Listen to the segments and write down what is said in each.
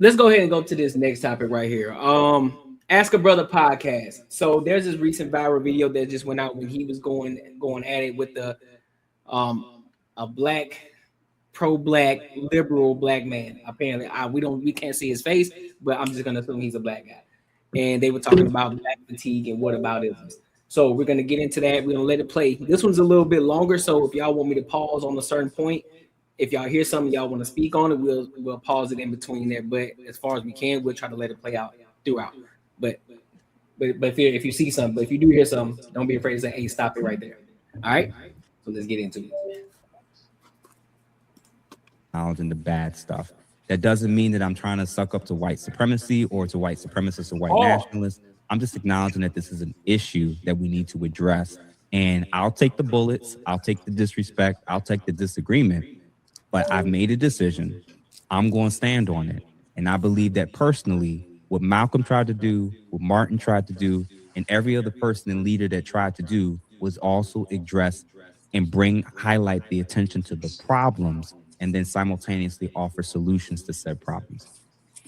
let's go ahead and go to this next topic right here. Ask a Brother Podcast. So there's this recent viral video that just went out when he was going at it with the a black pro-black liberal black man. Apparently, we can't see his face, but I'm just gonna assume he's a black guy. And they were talking about black fatigue and whataboutisms. So we're gonna get into that. We're gonna let it play. This one's a little bit longer, so if y'all want me to pause on a certain point, if y'all hear something y'all want to speak on it, we'll pause it in between there. But as far as we can, we'll try to let it play out throughout. But if you see something, but if you do hear something, don't be afraid to say, "Hey, stop it right there." All right. So let's get into it. And the bad stuff. That doesn't mean that I'm trying to suck up to white supremacy or to white supremacists or white nationalists. I'm just acknowledging that this is an issue that we need to address. And I'll take the bullets. I'll take the disrespect. I'll take the disagreement. But I've made a decision. I'm going to stand on it. And I believe that personally, what Malcolm tried to do, what Martin tried to do, and every other person and leader that tried to do was also address and highlight the attention to the problems and then simultaneously offer solutions to said problems.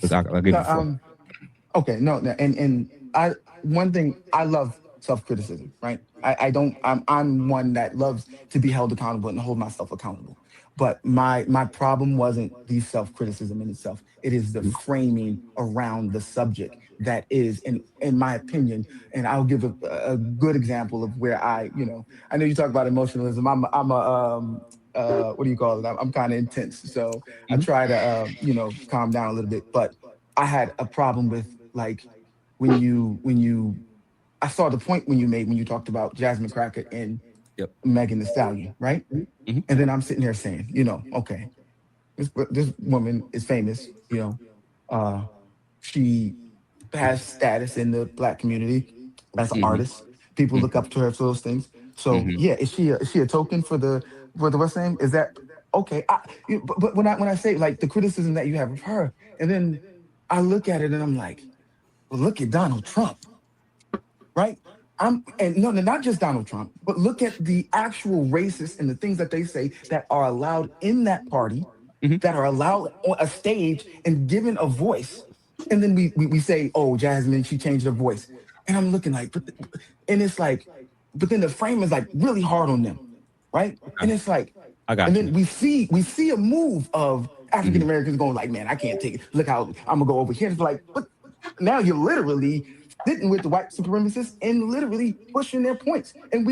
I'll give you okay, one thing, I love self-criticism, right? I'm one that loves to be held accountable and hold myself accountable. But my problem wasn't the self-criticism in itself. It is the framing around the subject that is, in my opinion, and I'll give a good example of where I know you talk about emotionalism. I'm a what do you call it? I'm kind of intense, so I try to calm down a little bit. But I had a problem with like when you I saw the point when you talked about Jasmine Crockett and Megan Thee Stallion, right? Mm-hmm. And then I'm sitting there saying, okay, this woman is famous, she has status in the Black community as an artist. People look up to her for those things. So is she a token for the what's name? Is that okay? But when I say like the criticism that you have of her, and then I look at it and I'm like, well, look at Donald Trump, right? Not just Donald Trump, but look at the actual racists and the things that they say that are allowed in that party, that are allowed on a stage and given a voice. And then we say, oh, Jasmine, she changed her voice. And I'm looking like, and it's like, but then the frame is like really hard on them, right? Okay. And it's like, then we see a move of African Americans going like, man, I can't take it. Look how I'm gonna go over here. It's like, but now you're literally sitting with the white supremacists and literally pushing their points. And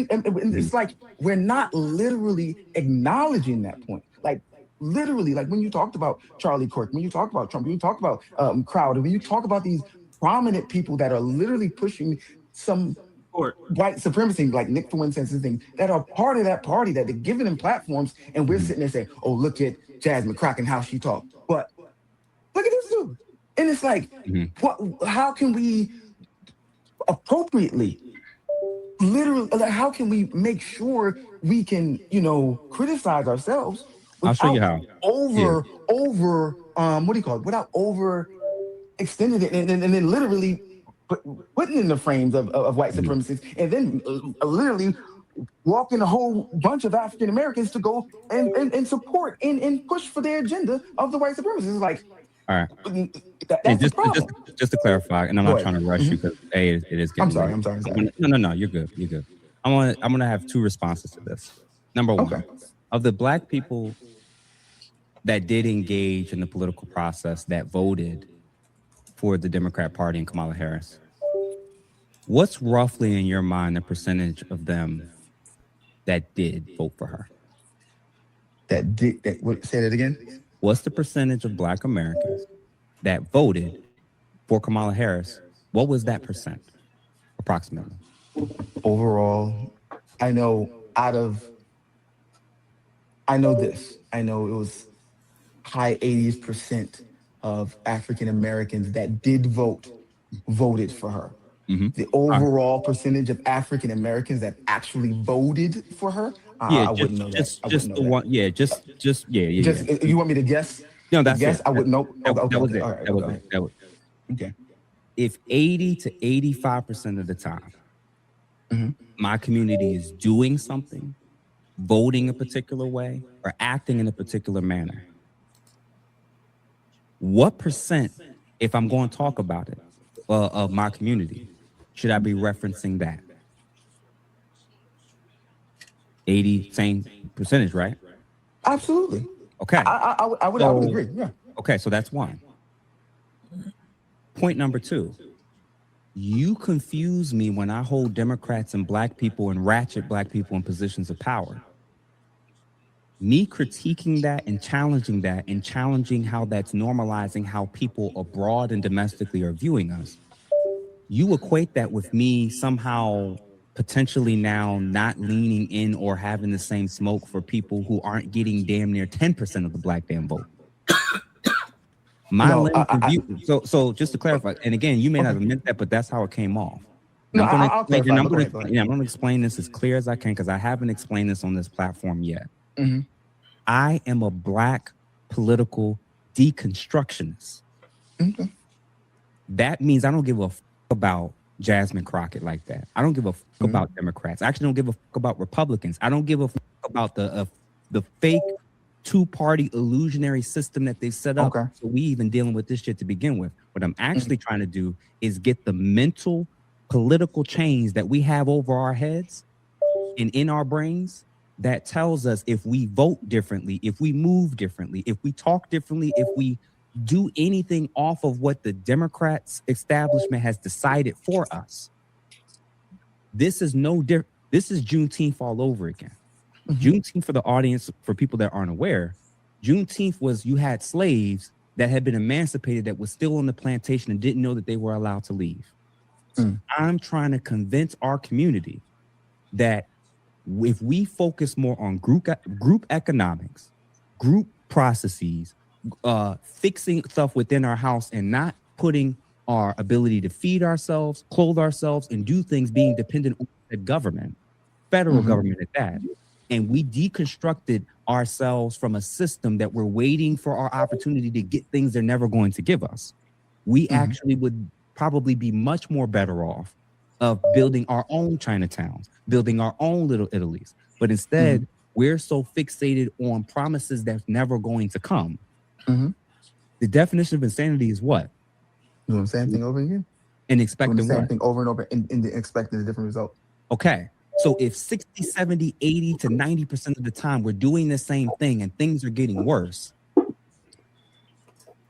it's like, we're not literally acknowledging that point. Like literally, like when you talked about Charlie Kirk, when you talk about Trump, when you talk about Crowder, when you talk about these prominent people that are literally pushing some white supremacy, like Nick, for instance, and things that are part of that party, that they're giving them platforms, and we're sitting there saying, oh, look at Jasmine Crockett and how she talked. But look at this dude. And it's like, how can we appropriately, literally, like, how can we make sure we can, criticize ourselves I'll show you how. Without over extending it and then literally putting in the frames of white supremacists, and then literally walking a whole bunch of African Americans to go and support and push for their agenda of the white supremacists. Like, all right. That's the problem. Just to clarify, and I'm not trying to rush you because it is getting I'm sorry. No, you're good. I'm gonna have two responses to this. Number one, of the Black people that did engage in the political process that voted for the Democrat Party and Kamala Harris, what's roughly in your mind the percentage of them that did vote for her? Say that again? What's the percentage of Black Americans that voted for Kamala Harris? What was that percent, approximately? Overall, I know this. I know it was high 80% of African Americans that did voted for her. The overall percentage of African Americans that actually voted for her, I wouldn't know that. You want me to guess? No, that's guess. It. I wouldn't know. That was it. That was it. Okay. If 80 to 85% of the time, my community is doing something, voting a particular way, or acting in a particular manner, what percent if I'm going to talk about it of my community, should I be referencing that? 80, same percentage, right? Absolutely. Okay. I would agree. Yeah. Okay, so that's one. Point number two. You confuse me when I hold Democrats and black people and ratchet black people in positions of power. Me critiquing that and challenging how that's normalizing how people abroad and domestically are viewing us. You equate that with me somehow potentially now not leaning in or having the same smoke for people who aren't getting damn near 10% of the black damn vote. So just to clarify, and again, you may not have meant that, but that's how it came off. I'm going to explain this as clear as I can because I haven't explained this on this platform yet. Mm-hmm. I am a black political deconstructionist. Mm-hmm. That means I don't give a fuck about Jasmine Crockett like that. I don't give a fuck about Democrats. I actually don't give a fuck about Republicans. I don't give a fuck about the fake two-party illusionary system that they've set up. Okay. So we even dealing with this shit to begin with. What I'm actually trying to do is get the mental political chains that we have over our heads and in our brains that tells us if we vote differently, if we move differently, if we talk differently, if we do anything off of what the Democrats establishment has decided for us. This is no different. This is Juneteenth all over again. Juneteenth, for the audience, for people that aren't aware, Juneteenth was you had slaves that had been emancipated that was still on the plantation and didn't know that they were allowed to leave. I'm trying to convince our community that if we focus more on group economics, group processes, fixing stuff within our house and not putting our ability to feed ourselves, clothe ourselves, and do things being dependent on the government, federal government at that. And we deconstructed ourselves from a system that we're waiting for our opportunity to get things they're never going to give us. We actually would probably be much more better off of building our own Chinatowns, building our own little Italies. But instead, we're so fixated on promises that's never going to come. The definition of insanity is what? Doing the same thing over again? And expecting doing the same what? thing over and over and expecting a different result. Okay. So if 60, 70, 80 to 90% of the time we're doing the same thing and things are getting worse,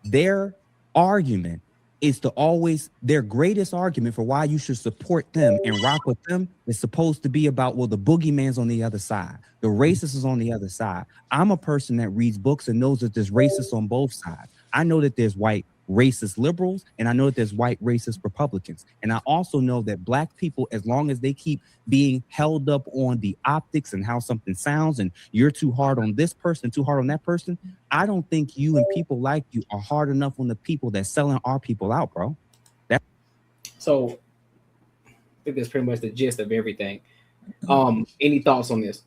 their argument is to always, their greatest argument for why you should support them and rock with them is supposed to be about, well, the boogeyman's on the other side. The racist is on the other side. I'm a person that reads books and knows that there's racists on both sides. I know that there's white racist liberals, and I know that there's white racist Republicans. And I also know that black people, as long as they keep being held up on the optics and how something sounds, and you're too hard on this person, too hard on that person, I don't think you and people like you are hard enough on the people that's selling our people out, bro. So I think that's pretty much the gist of everything. Any thoughts on this?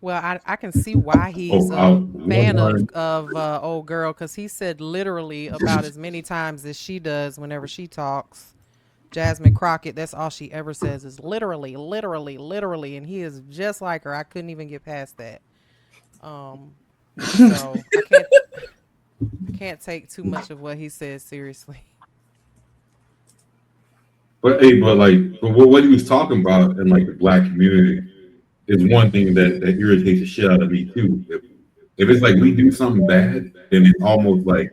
Well, I can see why he's a fan of old girl, because he said literally about as many times as she does whenever she talks. Jasmine Crockett, that's all she ever says is literally, literally, literally, and he is just like her. I couldn't even get past that. So I can't take too much of what he says seriously. But what he was talking about in like the black community is one thing that irritates the shit out of me too. If it's like we do something bad, then it's almost like,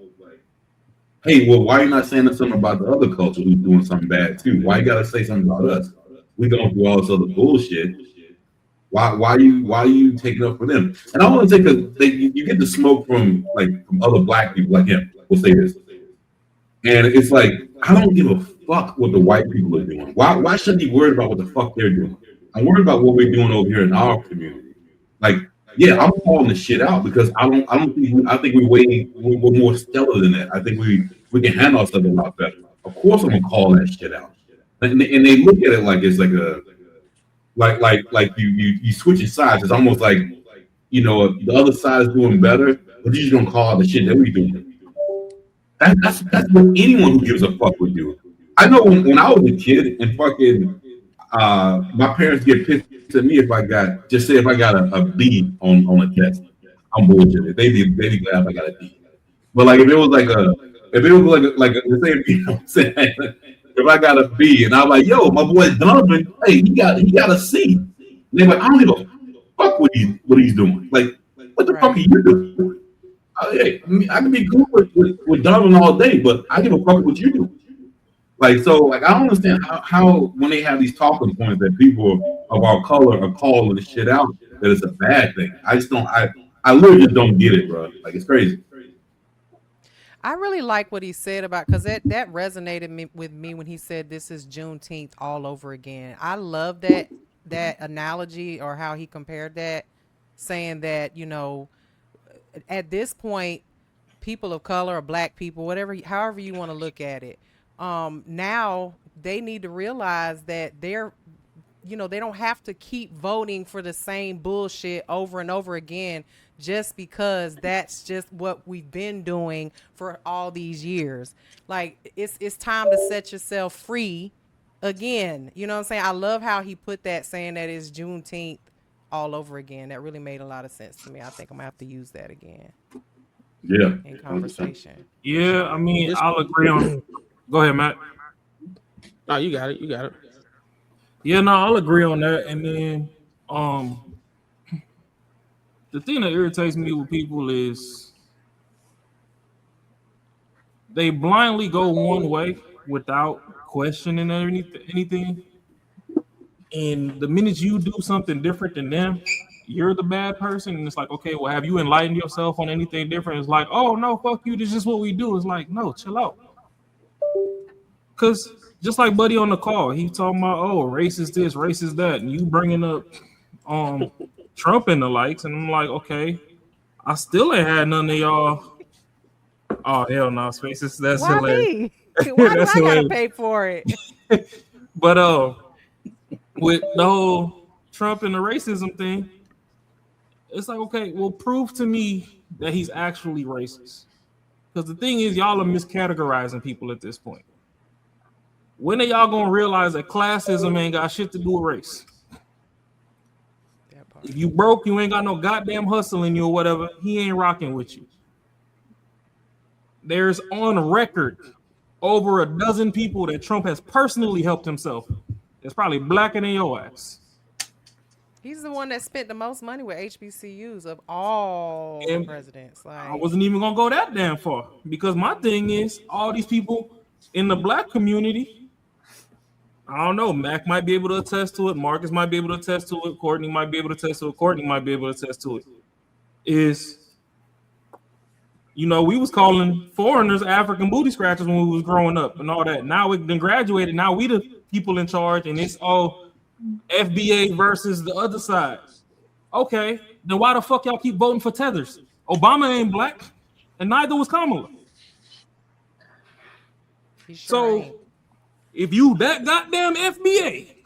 hey, well, why are you not saying something about the other culture who's doing something bad too? Why you gotta say something about us? We going through all this other bullshit. Why are you taking up for them? And I want to say, because you get the smoke from other black people like him. We'll say this, and it's like, I don't give a fuck what the white people are doing. Why shouldn't you worry about what the fuck they're doing? I'm worried about what we're doing over here in our community. Like, yeah, I'm calling this shit out because I think we're more stellar than that. I think we can handle ourselves a lot better. Of course, I'm gonna call that shit out. And they look at it like it's like you switching sides. It's almost like, the other side is doing better, but you're just gonna call out the shit that we doing. That's what anyone who gives a fuck would do. I know when I was a kid and fucking. My parents get pissed at me if I got a B on a test. I'm bullshitting. They be glad if I got a D. But like if it was like the same, you know what I'm saying? If I got a B and I'm like, yo, my boy Donovan, hey, he got a C. And they're like, I don't give a fuck what he's doing. Like, what the fuck are you doing? Hey, I can be cool with Donovan all day, but I give a fuck what you do. Like, so, like, I don't understand how when they have these talking points that people of our color are calling the shit out, that it's a bad thing. I just don't, I literally just don't get it, bro. Like, it's crazy. I really like what he said about, because that resonated with me when he said this is Juneteenth all over again. I love that analogy, or how he compared that, saying that, you know, at this point, people of color or black people, whatever, however you want to look at it, now they need to realize that they're, you know, they don't have to keep voting for the same bullshit over and over again just because that's just what we've been doing for all these years. Like, it's time to set yourself free again. You know what I'm saying? I love how he put that, saying that it's Juneteenth all over again. That really made a lot of sense to me. I think I'm gonna have to use that again. Yeah. In conversation. Yeah, I mean, I'll agree on. Go ahead, Matt. No, you got it. You got it. Yeah, no, I'll agree on that. And then the thing that irritates me with people is they blindly go one way without questioning anything. And the minute you do something different than them, you're the bad person. And it's like, okay, well, have you enlightened yourself on anything different? It's like, oh, no, fuck you. This is just what we do. It's like, no, chill out. Because just like Buddy on the call, he talking about, oh, racist this, racist that. And you bringing up Trump and the likes. And I'm like, okay, I still ain't had none of y'all. Oh, hell no, Spaces. That's Why hilarious. me? Why do I gotta pay for it? But with the whole Trump and the racism thing, it's like, okay, well, prove to me that he's actually racist. Because the thing is, y'all are miscategorizing people at this point. When are y'all gonna realize that classism ain't got shit to do with race? If you broke, you ain't got no goddamn hustle in you or whatever, he ain't rocking with you. There's on record over a dozen people that Trump has personally helped himself. It's probably blacker than your ass. He's the one that spent the most money with HBCUs of all the presidents. Like, I wasn't even gonna go that damn far, because my thing is, all these people in the black community, I don't know, Mac might be able to attest to it, Marcus might be able to attest to it, Courtney might be able to attest to it, Courtney might be able to attest to it, is, you know, we was calling foreigners African booty scratchers when we was growing up and all that. Now we've been graduated, now we the people in charge, and it's all FBA versus the other side. Okay, then why the fuck y'all keep voting for tethers? Obama ain't black, and neither was Kamala. So if you that goddamn FBA,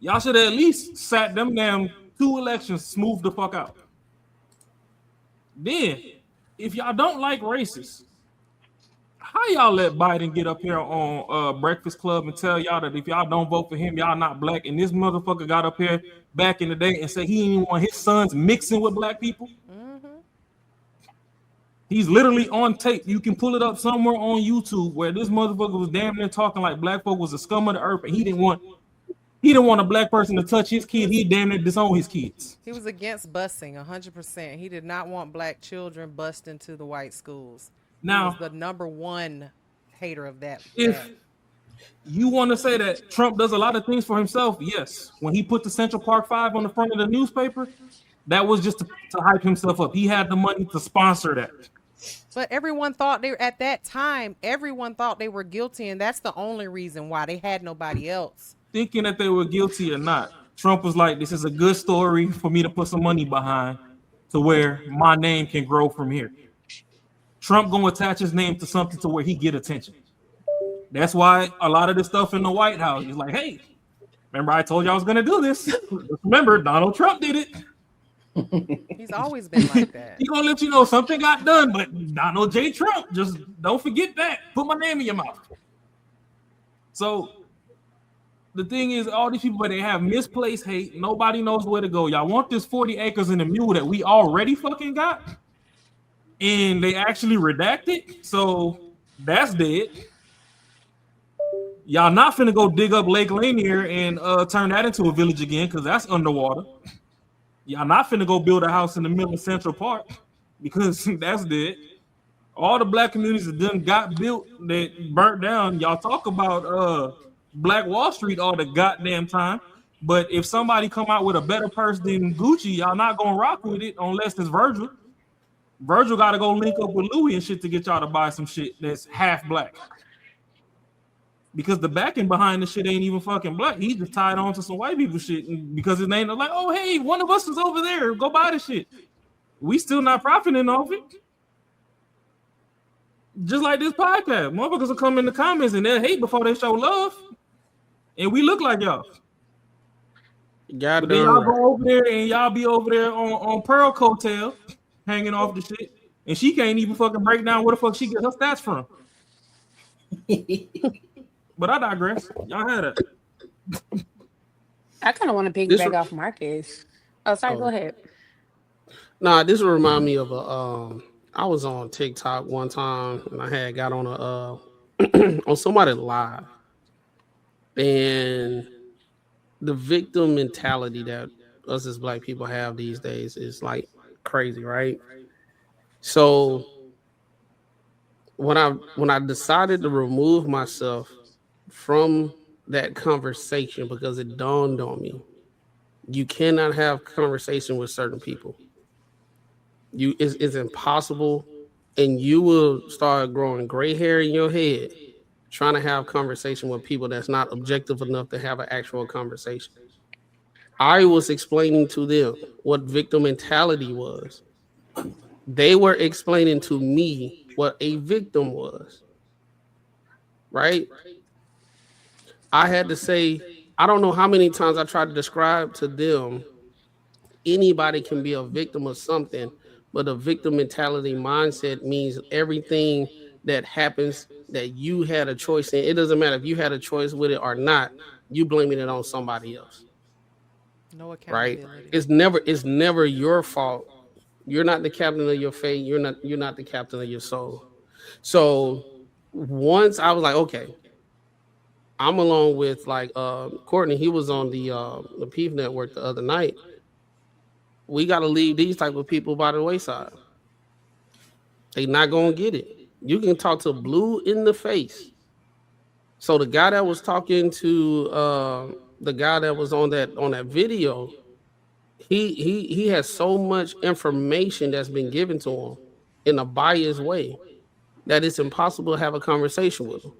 y'all should have at least sat them damn 2 elections smooth the fuck out. Then, if y'all don't like racists, how y'all let Biden get up here on Breakfast Club and tell y'all that if y'all don't vote for him, y'all not black? And this motherfucker got up here back in the day and said he didn't even want his sons mixing with black people. He's literally on tape. You can pull it up somewhere on YouTube where this motherfucker was damn near talking like black folk was a scum of the earth, and he didn't want a black person to touch his kid. He damn near disown his kids. he was against busing 100%. He did not want black children bused into the white schools. Now, he was the number one hater of that. If you want to say that Trump does a lot of things for himself, yes. When he put the Central Park 5 on the front of the newspaper, that was just to hype himself up. He had the money to sponsor that. But everyone thought at that time, everyone thought they were guilty, and that's the only reason why. They had nobody else. Thinking that they were guilty or not, Trump was like, this is a good story for me to put some money behind to where my name can grow from here. Trump gonna attach his name to something to where he get attention. That's why a lot of the stuff in the White House, he's like, hey, remember I told you I was gonna do this? Remember, Donald Trump did it. He's always been like that. He's gonna let you know something got done, but Donald J. Trump, just don't forget that. Put my name in your mouth. So the thing is, all these people, but they have misplaced hate. Nobody knows where to go. Y'all want this 40 acres and a mule that we already fucking got? and they actually redacted. So that's dead. Y'all not finna go dig up Lake Lanier and turn that into a village again because that's underwater. Y'all not finna go build a house in the middle of Central Park because that's dead. All the black communities that done got built that burnt down. Y'all talk about Black Wall Street all the goddamn time. But if somebody come out with a better purse than Gucci, y'all not gonna rock with it unless it's Virgil. Virgil got to go link up with Louis and shit to get y'all to buy some shit that's half black. Because the backing behind the shit ain't even fucking black. He just tied on to some white people shit because his name is like, oh, hey, one of us is over there. Go buy the shit. We still not profiting off it. Just like this podcast. Motherfuckers will come in the comments and they'll hate before they show love. And we look like y'all. But then y'all go over there and y'all be over there on Pearl Coattail hanging off the shit. And she can't even fucking break down where the fuck she get her stats from. But I digress. Y'all had it. I kind of want to piggyback off Marcus. Oh, sorry. Go ahead. Nah, this will remind me of I was on TikTok one time and I had got on on somebody live, and the victim mentality that us as black people have these days is like crazy, right? So when I decided to remove myself from that conversation because it dawned on me, you cannot have conversation with certain people. It's impossible, and you will start growing gray hair in your head trying to have conversation with people that's not objective enough to have an actual conversation. I was explaining to them what victim mentality was. They were explaining to me what a victim was, right? I had to say, I don't know how many times I tried to describe to them, anybody can be a victim of something, but a victim mentality mindset means everything that happens that you had a choice in. It doesn't matter if you had a choice with it or not, you blaming it on somebody else. No accountability. Right? It's never your fault. You're not the captain of your fate. You're not the captain of your soul. So once I was like, okay, I'm along with like Courtney. He was on the Peep Network the other night. We got to leave these type of people by the wayside. They not gonna get it. You can talk to blue in the face. So the guy that was talking to the guy that was on that video, he has so much information that's been given to him in a biased way that it's impossible to have a conversation with him.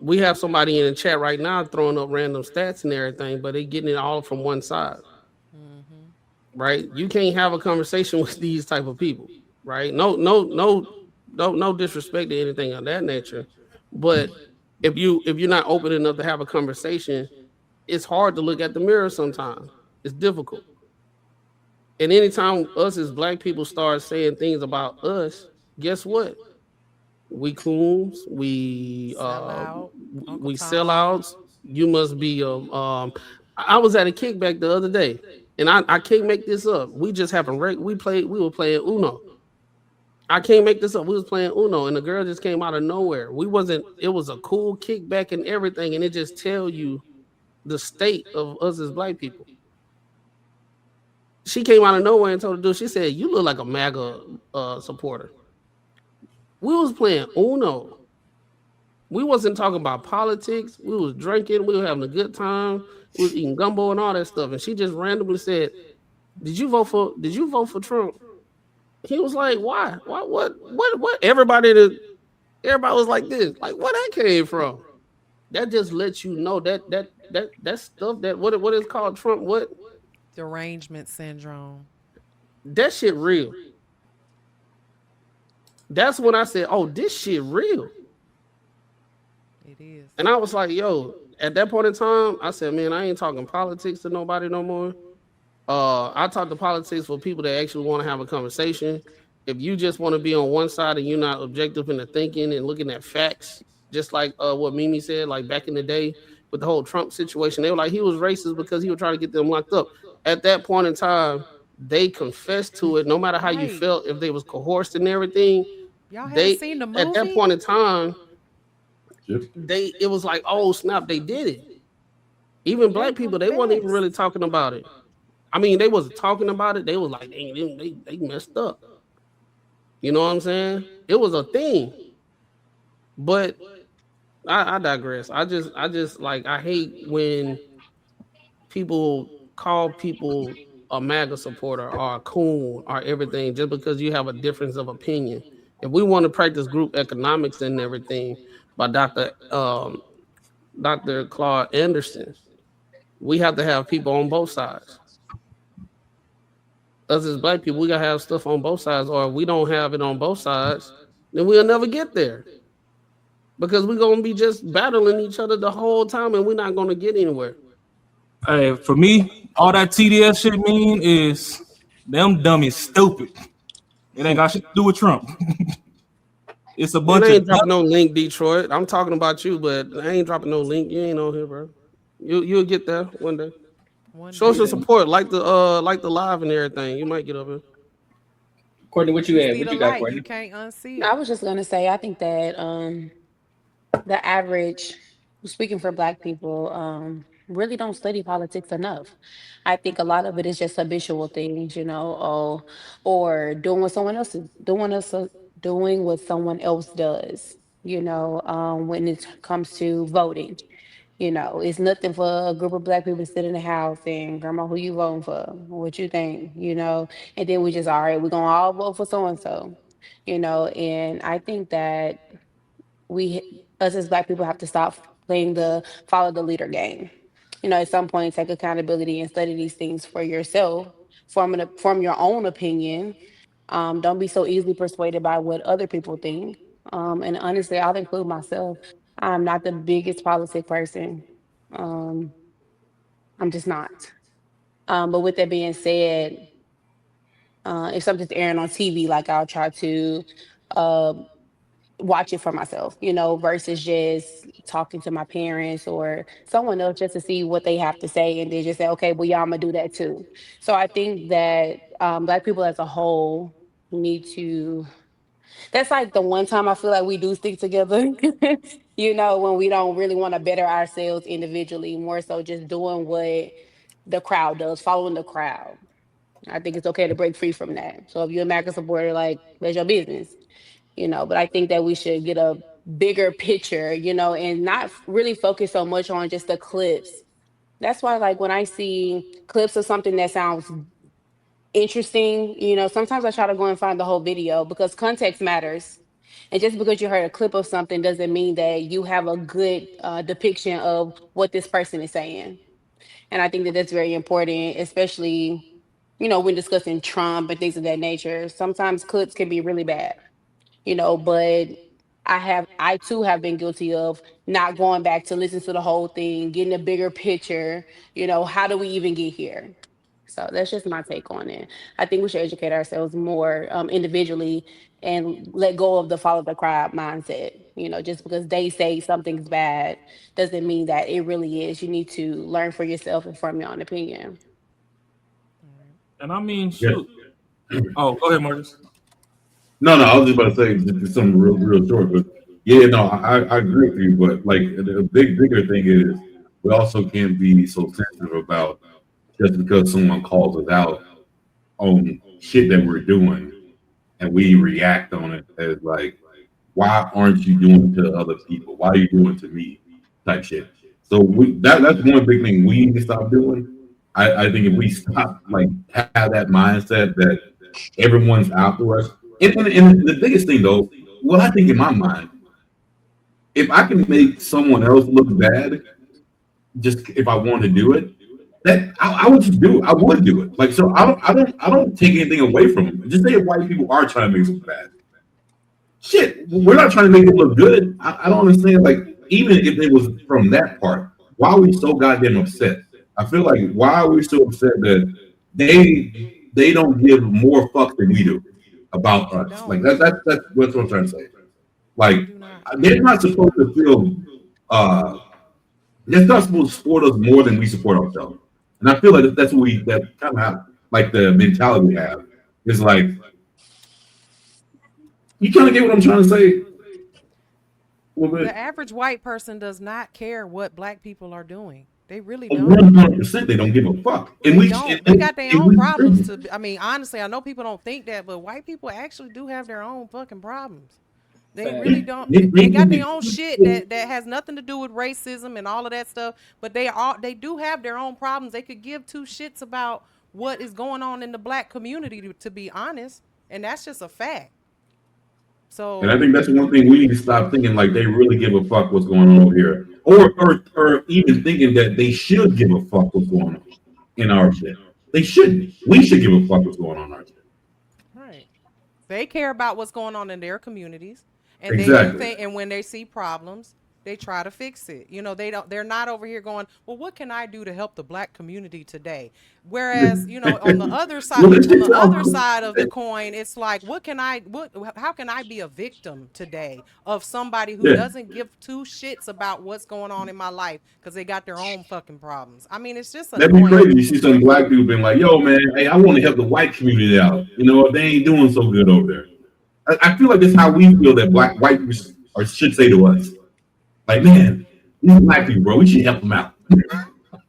We have somebody in the chat right now throwing up random stats and everything, but they getting it all from one side. Right? You can't have a conversation with these type of people, right? No disrespect to anything of that nature. But if you're not open enough to have a conversation, it's hard to look at the mirror sometimes. It's difficult. And anytime us as black people start saying things about us, guess what? We coons, we sellouts. You must be I was at a kickback the other day, and I can't make this up. We just happened. We were playing Uno. I can't make this up. We was playing Uno, and the girl just came out of nowhere. It was a cool kickback and everything, and it just tell you the state of us as black people. She came out of nowhere and told the dude, she said, "You look like a MAGA supporter." We was playing Uno. We wasn't talking about politics. We was drinking. We were having a good time. We was eating gumbo and all that stuff. And she just randomly said, Did you vote for Trump?" He was like, "Why? What? Everybody was like this. Like, where that came from?" That just lets you know that stuff that what is called Trump, what? Derangement syndrome. That shit real. That's when I said, "Oh, this shit real." It is. And I was like, yo, at that point in time, I said, man, I ain't talking politics to nobody no more. I talk to politics for people that actually want to have a conversation. If you just want to be on one side and you're not objective in the thinking and looking at facts, just like what Mimi said, like back in the day with the whole Trump situation, they were like, he was racist because he was trying to get them locked up. At that point in time, they confessed to it. No matter how you felt, if they was coerced and everything, Y'all haven't they seen the at that movie? point in time, it was like, oh snap, they did it. Even black people, they weren't even really talking about it. I mean, they wasn't talking about it. They was like, they messed up. You know what I'm saying? It was a thing. But I digress. I just like, I hate when people call people a MAGA supporter or a coon or everything just because you have a difference of opinion. If we want to practice group economics and everything by Dr. Claude Anderson, we have to have people on both sides. Us as black people, we gotta have stuff on both sides, or if we don't have it on both sides, then we'll never get there. Because we're gonna be just battling each other the whole time and we're not gonna get anywhere. Hey, for me, all that TDS shit mean is them dummies stupid. It ain't got shit to do with Trump. It's a bunch ain't of dropping no link, Detroit. I'm talking about you, but I ain't dropping no link. You ain't on here, bro. You'll get there one day. Show some support, like the live and everything. You might get up here. Courtney, what you at? What you got, Courtney? You can't unsee it. I was just gonna say, I think that the average, speaking for Black people, really don't study politics enough. I think a lot of it is just habitual things, or doing what someone else is doing what someone else does. When it comes to voting, it's nothing for a group of Black people to sit in the house and, grandma, who you voting for? What you think? And then we just, all right, we're gonna all vote for so and so. And I think that us as Black people have to stop playing the follow the leader game. At some point, take accountability and study these things for yourself, form your own opinion. Don't be so easily persuaded by what other people think. And honestly, I'll include myself. I'm not the biggest politic person. Um, I'm just not. But with that being said, if something's airing on TV, like, I'll try to uh, watch it for myself, versus just talking to my parents or someone else just to see what they have to say and then just say, okay, well, yeah, I'm gonna do that too. So I think that Black people as a whole need to. That's like the one time I feel like we do stick together, when we don't really want to better ourselves individually, more so just doing what the crowd does, following the crowd. I think it's okay to break free from that. So if you're a American supporter, like, that's your business. But I think that we should get a bigger picture, and not really focus so much on just the clips. That's why, like, when I see clips of something that sounds interesting, sometimes I try to go and find the whole video because context matters. And just because you heard a clip of something doesn't mean that you have a good depiction of what this person is saying. And I think that that's very important, especially, when discussing Trump and things of that nature. Sometimes clips can be really bad, but I too have been guilty of not going back to listen to the whole thing, getting a bigger picture. How do we even get here? So that's just my take on it. I think we should educate ourselves more individually and let go of the follow the crowd mindset. Just because they say something's bad doesn't mean that it really is. You need to learn for yourself and form your own opinion. And I mean, shoot. Oh, go ahead, Marcus. No, I was just about to say just something real short, but yeah, no, I agree with you. But like the bigger thing is we also can't be so sensitive about just because someone calls us out on shit that we're doing and we react on it as like, why aren't you doing it to other people? Why are you doing it to me? Type shit. So that's one big thing we need to stop doing. I think if we stop like have that mindset that everyone's out for us. And the biggest thing though, what I think in my mind, if I can make someone else look bad, just if I want to do it, that I would just do it. I would do it. Like, so I don't take anything away from them. Just say if white people are trying to make us look bad. Shit, we're not trying to make it look good. I don't understand. Like, even if it was from that part, why are we so goddamn upset? I feel like why are we so upset that they don't give more fuck than we do about us? Like that's what I'm trying to say. Like they're not supposed to feel they're not supposed to support us more than we support ourselves. And I feel like that kind of happens. like the mentality we have. It's like, you kind of get what I'm trying to say. The average white person does not care what black people are doing. They really don't. 100%, they don't give a fuck. And they don't. They got their own problems. I mean, honestly, I know people don't think that, but white people actually do have their own fucking problems. They really don't. They got their own shit that has nothing to do with racism and all of that stuff. But they do have their own problems. They could give two shits about what is going on in the black community, to be honest, and that's just a fact. So, and I think that's one thing we need to stop thinking like they really give a fuck what's going on over here, or even thinking that they should give a fuck what's going on in our shit. They shouldn't. We should give a fuck what's going on in our shit. Right. They care about what's going on in their communities, and exactly. and when they see problems, they try to fix it. You know, they're not over here going, well, what can I do to help the black community today? Whereas, you know, on the other side, of the coin, it's like, how can I be a victim today of somebody who doesn't give two shits about what's going on in my life because they got their own fucking problems? I mean, it's just that'd be crazy. You see some black dude being like, yo, man, hey, I want to help the white community out. You know, they ain't doing so good over there. I feel like that's how we feel that white people should say to us. Like, man, these black people, bro, we should help them out.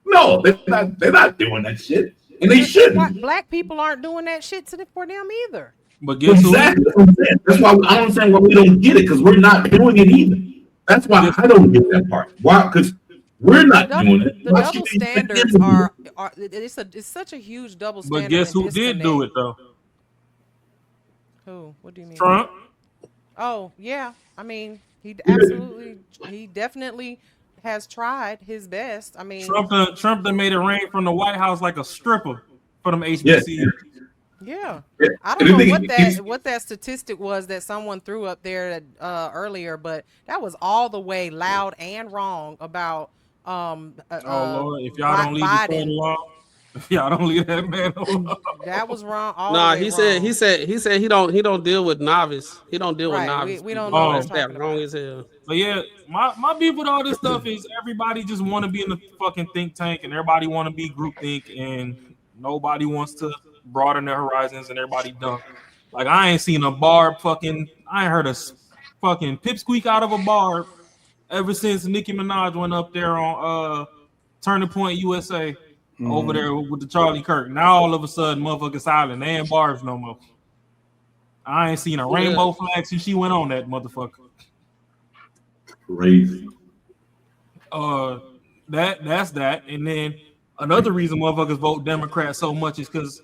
No, they're not doing that shit. And they shouldn't. Black people aren't doing that shit for them either. But guess exactly. That's why I don't understand why we don't get it, because we're not doing it either. That's why I don't get that part. Why? Because we're not doing it. The double standards are it's such a huge double standard. But guess who did do it though? Who? What do you mean? Trump. Oh, yeah. I mean, he definitely has tried his best. I mean, Trump that made it rain from the White House like a stripper for them HBCUs. Yeah. I don't know what that statistic was that someone threw up there earlier, but that was all the way loud and wrong about Lord, if y'all don't leave the phone alone. Y'all don't leave that man alone. That was wrong. He said he don't deal with novice. He don't deal with novice. We don't know what's that wrong as hell. But yeah, my beef with all this stuff is everybody just want to be in the fucking think tank and everybody want to be groupthink and nobody wants to broaden their horizons and everybody dumb. Like I ain't seen a barb I ain't heard a fucking pipsqueak out of a barb ever since Nicki Minaj went up there on Turning Point USA. Over there with the Charlie Kirk. Now all of a sudden, motherfuckers silent. They ain't bars no more. I ain't seen a rainbow flag since she went on that motherfucker. Crazy. That's that. And then another reason motherfuckers vote Democrat so much is because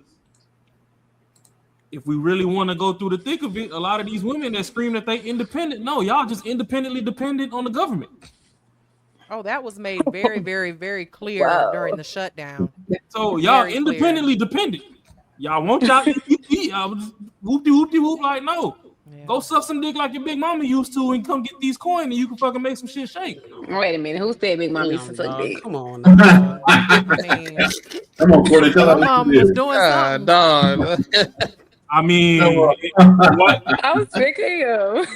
if we really want to go through the thick of it, a lot of these women that scream that they independent, no, y'all just independently dependent on the government. Oh, that was made very, very, very clear during the shutdown. So y'all independently dependent. Y'all want y'all whoop-de-whoop-de-whoop like no. Yeah. Go suck some dick like your big mama used to and come get these coins and you can fucking make some shit shake. Wait a minute, who said big mama used to suck dick? Come on. Come on, Courtney, tell us mom was doing something. Dog. I mean, what? I was sick of you.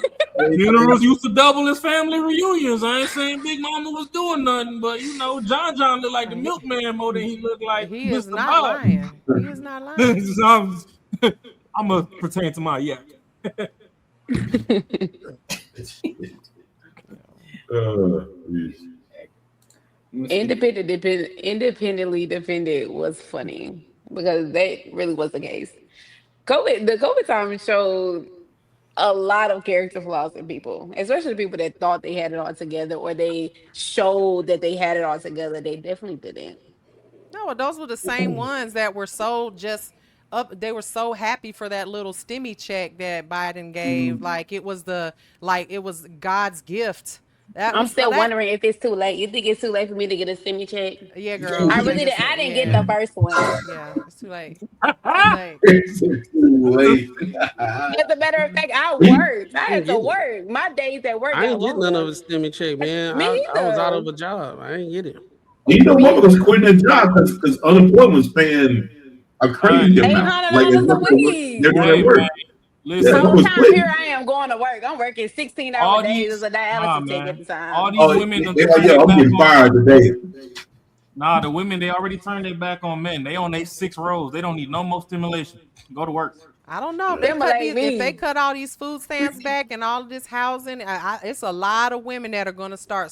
Funerals used to double as family reunions. I ain't saying Big Mama was doing nothing, but you know, John looked like the milkman more than he looked like he Mr. is not lying. He is not lying. So I'm gonna pertain to my yak. Independently defended was funny because that really was the case. The COVID time showed a lot of character flaws in people, especially people that thought they had it all together or they showed that they had it all together. They definitely didn't. No, those were the same ones that were so just up. They were so happy for that little stimmy check that Biden gave. Like it was God's gift. I'm still wondering if it's too late. You think it's too late for me to get a stimmy check? Yeah, girl. I didn't get the first one. Yeah, it's too late. It's too late. As a matter of fact, I worked. I had to work. My days at work. I ain't get none of a stimmy check, man. I was out of a job. I ain't get it. You know what was quitting their job because unemployment was paying a crazy amount. $800 a week. They're doing their work. Listen, sometimes here I am going to work. I'm working 16-hour days as a dialysis tech at the time. All these women, I'm getting fired today. Nah, the women, they already turned their back on men. They on their 6 rows. They don't need no more stimulation. Go to work. I don't know if they cut all these food stamps back and all of this housing. It's a lot of women that are going to start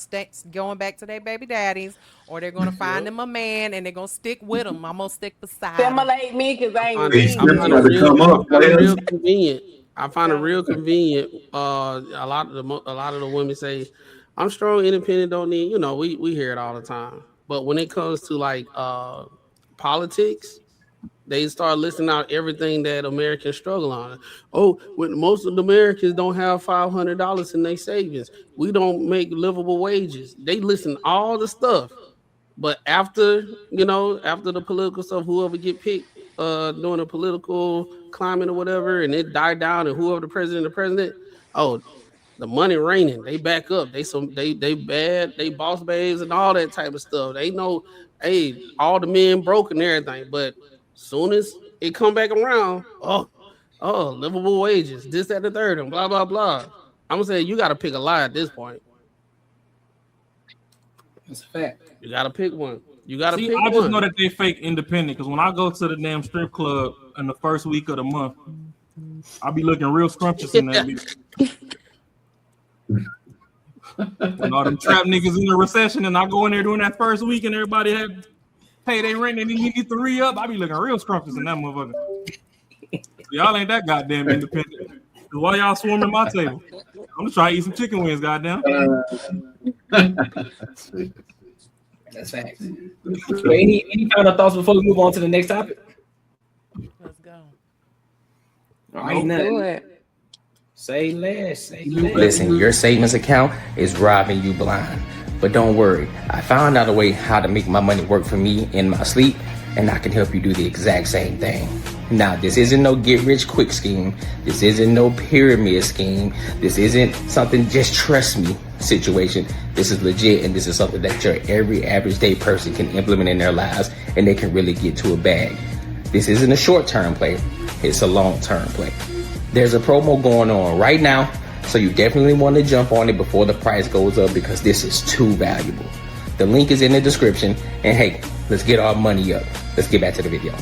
going back to their baby daddies, or they're going to find them a man and they're going to stick with them. I'm going to stick beside them. Stimulate me because I ain't real convenient. I find it real convenient. A lot of the women say, "I'm strong, independent, don't need." We hear it all the time. But when it comes to like politics, they start listing out everything that Americans struggle on. Oh, when most of the Americans don't have $500 in their savings, we don't make livable wages. They listen all the stuff, but after the political stuff, whoever get picked during a political climate or whatever, and it died down, and whoever the president, oh, the money raining, they back up. They bad, they boss babes and all that type of stuff. They know, hey, all the men broke and everything, but soon as it come back around, livable wages, this, that, and the third, and blah, blah, blah. I'm gonna say you gotta pick a lie at this point. That's a fact. You gotta pick one. You gotta pick one. I just know that they fake independent, because when I go to the damn strip club in the first week of the month, I'll be looking real scrumptious in that bitch. When all them trap niggas in the recession, and I go in there during that first week, and everybody had pay their rent and then you need to re-up, I be looking real scrumptious in that motherfucker. Y'all ain't that goddamn independent. Why y'all swarming my table? I'm just trying to eat some chicken wings, goddamn. That's facts. Any final thoughts before we move on to the next topic? Let's go. All right, now. Say less. Listen, your savings account is robbing you blind. But don't worry, I found out a way how to make my money work for me in my sleep, and I can help you do the exact same thing. Now, this isn't no get-rich-quick scheme. This isn't no pyramid scheme. This isn't something just trust me situation. This is legit, and this is something that your every average day person can implement in their lives, and they can really get to a bag. This isn't a short-term play. It's a long-term play. There's a promo going on right now, so you definitely want to jump on it before the price goes up, because this is too valuable. The link is in the description, and hey, let's get our money up. Let's get back to the video.